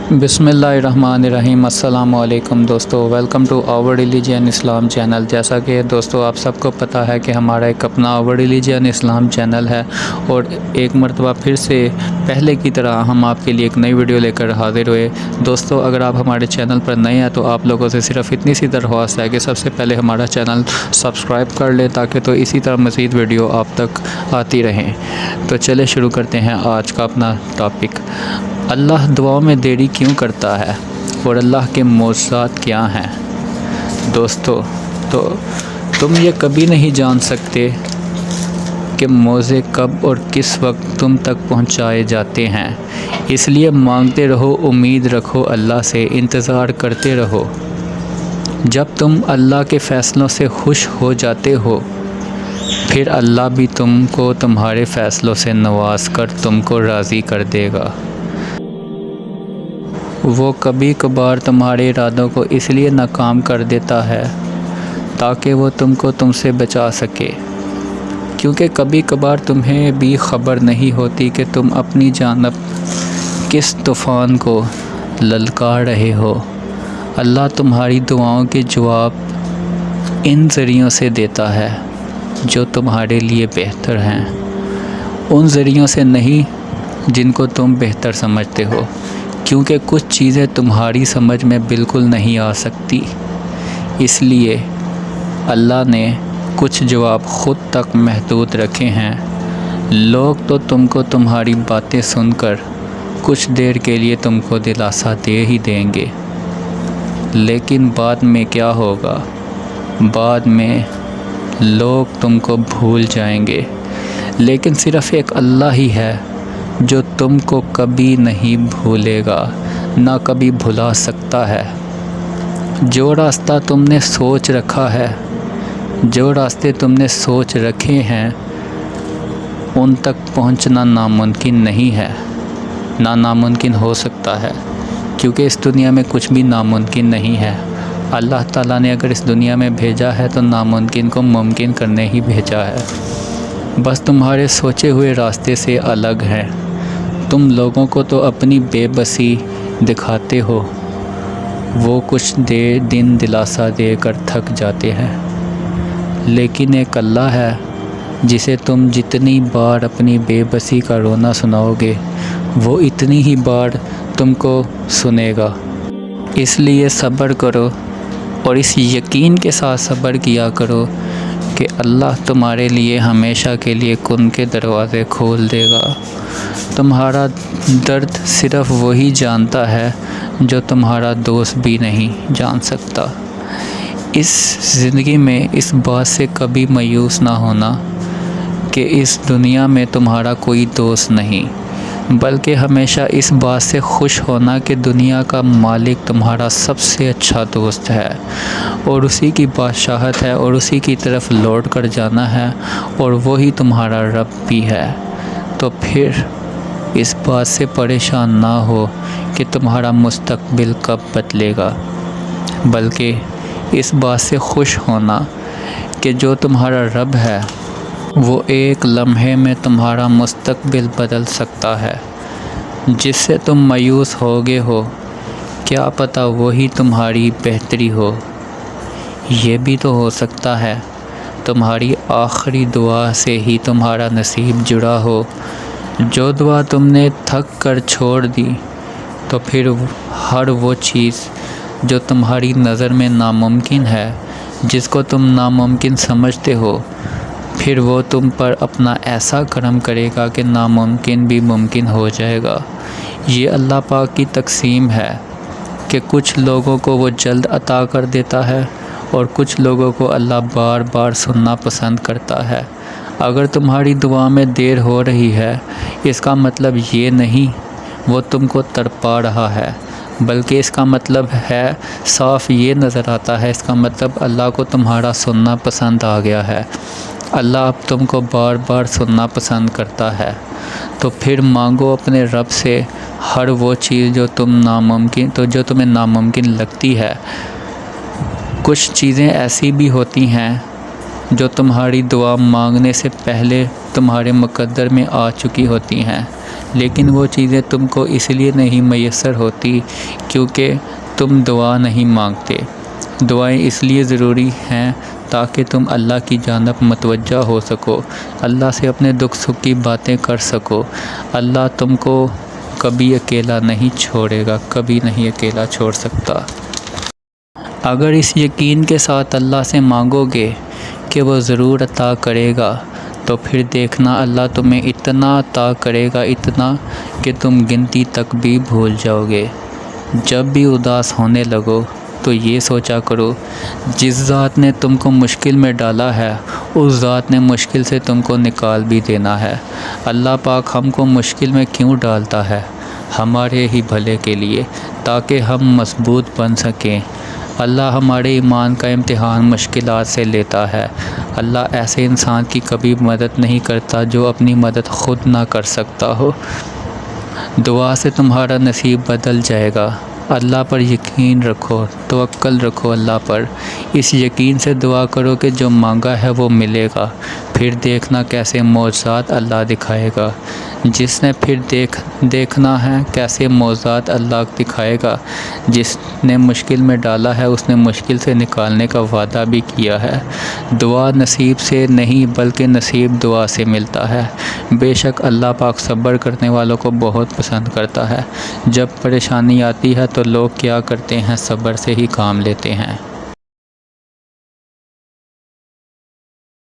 बिस्मिल्लाहिर्रहमानिर्रहीम। अस्सलाम वालेकुम दोस्तों, welcome to our religion Islam channel. जैसा कि दोस्तों आप सबको पता है कि हमारा एक अपना आवर रिलीजन इस्लाम चैनल है और एक मरतबा फिर से पहले की तरह हम आपके लिए एक नई वीडियो लेकर हाजिर हुए। दोस्तों अगर आप हमारे चैनल पर नए हैं तो आप लोगों से सिर्फ इतनी सी दरख्वास्त है कि सबसे पहले हमारा चैनल सब्सक्राइब कर लें ताकि तो इसी तरह मज़ीद वीडियो आप तक आती रहें। तो चले शुरू करते हैं आज का अपना टॉपिक। अल्लाह दुआओं में देरी क्यों करता है और अल्लाह के मौज़ज़ात क्या हैं। दोस्तों तो तुम ये कभी नहीं जान सकते कि मौज़े कब और किस वक्त तुम तक पहुंचाए जाते हैं, इसलिए मांगते रहो, उम्मीद रखो, अल्लाह से इंतज़ार करते रहो। जब तुम अल्लाह के फ़ैसलों से खुश हो जाते हो फिर अल्लाह भी तुमको तुम्हारे फ़ैसलों से नवाज कर तुमको राज़ी कर देगा। वो कभी कभार तुम्हारे इरादों को इसलिए नाकाम कर देता है ताकि वो तुमको तुमसे बचा सके, क्योंकि कभी कभार तुम्हें भी ख़बर नहीं होती कि तुम अपनी जानब किस तूफ़ान को ललकार रहे हो। अल्लाह तुम्हारी दुआओं के जवाब इन ज़रियों से देता है जो तुम्हारे लिए बेहतर हैं, उन ज़रियों से नहीं जिनको तुम बेहतर समझते हो, क्योंकि कुछ चीज़ें तुम्हारी समझ में बिल्कुल नहीं आ सकती। इसलिए अल्लाह ने कुछ जवाब ख़ुद तक महदूद रखे हैं। लोग तो तुमको तुम्हारी बातें सुनकर कुछ देर के लिए तुमको दिलासा दे ही देंगे, लेकिन बाद में क्या होगा? बाद में लोग तुमको भूल जाएंगे, लेकिन सिर्फ़ एक अल्लाह ही है जो तुमको कभी नहीं भूलेगा, ना कभी भुला सकता है। जो रास्ता तुमने सोच रखा है, जो रास्ते तुमने सोच रखे हैं, उन तक पहुंचना नामुमकिन नहीं है, ना नामुमकिन हो सकता है, क्योंकि इस दुनिया में कुछ भी नामुमकिन नहीं है। अल्लाह ताला ने अगर इस दुनिया में भेजा है तो नामुमकिन को मुमकिन करने ही भेजा है। बस तुम्हारे सोचे हुए रास्ते से अलग हैं। तुम लोगों को तो अपनी बेबसी दिखाते हो, वो कुछ दिन दिलासा देकर थक जाते हैं, लेकिन एक अल्लाह है जिसे तुम जितनी बार अपनी बेबसी का रोना सुनाओगे वो इतनी ही बार तुमको सुनेगा। इसलिए सब्र करो और इस यकीन के साथ सब्र किया करो कि अल्लाह तुम्हारे लिए हमेशा के लिए कुन के दरवाज़े खोल देगा। तुम्हारा दर्द सिर्फ़ वही जानता है जो तुम्हारा दोस्त भी नहीं जान सकता। इस ज़िंदगी में इस बात से कभी मायूस ना होना कि इस दुनिया में तुम्हारा कोई दोस्त नहीं, बल्कि हमेशा इस बात से खुश होना कि दुनिया का मालिक तुम्हारा सबसे अच्छा दोस्त है और उसी की बादशाहत है और उसी की तरफ लौट कर जाना है और वही तुम्हारा रब भी है। तो फिर इस बात से परेशान ना हो कि तुम्हारा मुस्तकबिल कब बदलेगा, बल्कि इस बात से खुश होना कि जो तुम्हारा रब है वो एक लम्हे में तुम्हारा मुस्तकबिल बदल सकता है। जिससे तुम मायूस होगे हो, क्या पता वही तुम्हारी बेहतरी हो। ये भी तो हो सकता है तुम्हारी आखिरी दुआ से ही तुम्हारा नसीब जुड़ा हो। जो दुआ तुमने थक कर छोड़ दी तो फिर हर वो चीज़ जो तुम्हारी नज़र में नामुमकिन है, जिसको तुम नामुमकिन समझते हो, फिर वो तुम पर अपना ऐसा करम करेगा कि नामुमकिन भी मुमकिन हो जाएगा। ये अल्लाह पाक की तक़सीम है कि कुछ लोगों को वो जल्द अता कर देता है और कुछ लोगों को अल्लाह बार बार सुनना पसंद करता है। अगर तुम्हारी दुआ में देर हो रही है, इसका मतलब ये नहीं वो तुमको तड़पा रहा है, बल्कि इसका मतलब है साफ़ ये नज़र आता है, इसका मतलब अल्लाह को तुम्हारा सुनना पसंद आ गया है। अल्लाह अब तुमको बार बार सुनना पसंद करता है। तो फिर मांगो अपने रब से हर वो चीज़ जो तुम्हें नामुमकिन लगती है। कुछ चीज़ें ऐसी भी होती हैं जो तुम्हारी दुआ मांगने से पहले तुम्हारे मुक़द्दर में आ चुकी होती हैं, لیکن وہ چیزیں تم کو اس لیے نہیں میسر ہوتی کیونکہ تم دعا نہیں مانگتے۔ دعائیں اس لیے ضروری ہیں تاکہ تم اللہ کی جانب متوجہ ہو سکو، اللہ سے اپنے دکھ سکھ کی باتیں کر سکو۔ اللہ تم کو کبھی اکیلا نہیں چھوڑے گا، کبھی نہیں اکیلا چھوڑ سکتا۔ اگر اس یقین کے ساتھ اللہ سے مانگو گے کہ وہ ضرور عطا کرے گا تو پھر دیکھنا اللہ تمہیں اتنا عطا کرے گا، اتنا کہ تم گنتی تک بھی بھول جاؤ گے۔ جب بھی اداس ہونے لگو تو یہ سوچا کرو، جس ذات نے تم کو مشکل میں ڈالا ہے اس ذات نے مشکل سے تم کو نکال بھی دینا ہے۔ اللہ پاک ہم کو مشکل میں کیوں ڈالتا ہے؟ ہمارے ہی بھلے کے لیے، تاکہ ہم مضبوط بن سکیں۔ اللہ ہمارے ایمان کا امتحان مشکلات سے لیتا ہے۔ اللہ ایسے انسان کی کبھی مدد نہیں کرتا جو اپنی مدد خود نہ کر سکتا ہو۔ دعا سے تمہارا نصیب بدل جائے گا۔ اللہ پر یقین رکھو، توکل رکھو اللہ پر۔ اس یقین سے دعا کرو کہ جو مانگا ہے وہ ملے گا، پھر دیکھنا کیسے معجزات اللہ دکھائے گا۔ جس نے پھر دیکھنا ہے کیسے معجزات اللہ دکھائے گا۔ جس نے مشکل میں ڈالا ہے اس نے مشکل سے نکالنے کا وعدہ بھی کیا ہے۔ دعا نصیب سے نہیں بلکہ نصیب دعا سے ملتا ہے۔ بے شک اللہ پاک صبر کرنے والوں کو بہت پسند کرتا ہے۔ جب پریشانی آتی ہے تو لوگ کیا کرتے ہیں؟ صبر سے ہی کام لیتے ہیں۔